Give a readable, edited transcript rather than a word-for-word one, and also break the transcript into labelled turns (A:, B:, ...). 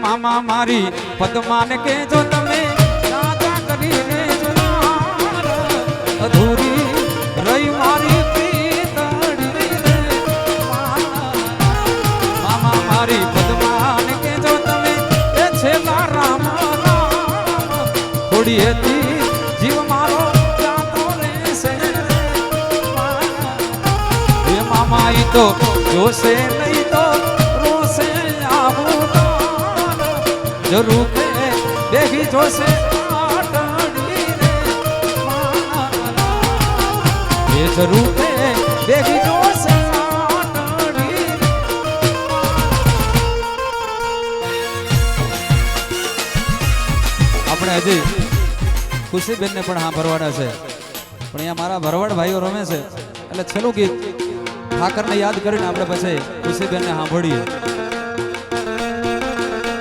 A: મામા મારી પદ્માને કેજો તમે રાજા કરીને અધૂરી રહી મારી પ્રીતડી રે મામા મારી પદ્માને કેજો તમે એ છેલ્લા રામ થોડી હતી જીવ મારો જાતો રહેશે એ મામા ઈ તો જોશે નહીં તો રોશે આવું જરૂર કે દેખી જોશે આટડી રે એ જરૂર કે દેખી જોશે આટડી આપણે હજી ખુશીબેન ને પણ હા ભરવાડા છે પણ અહીંયા મારા ભરવાડ ભાઈઓ રમે છે એટલે છેલ્લું ગીત ઠાકરને યાદ કરીને આપણે પછી ખુશીબેન ને સાંભળીએ.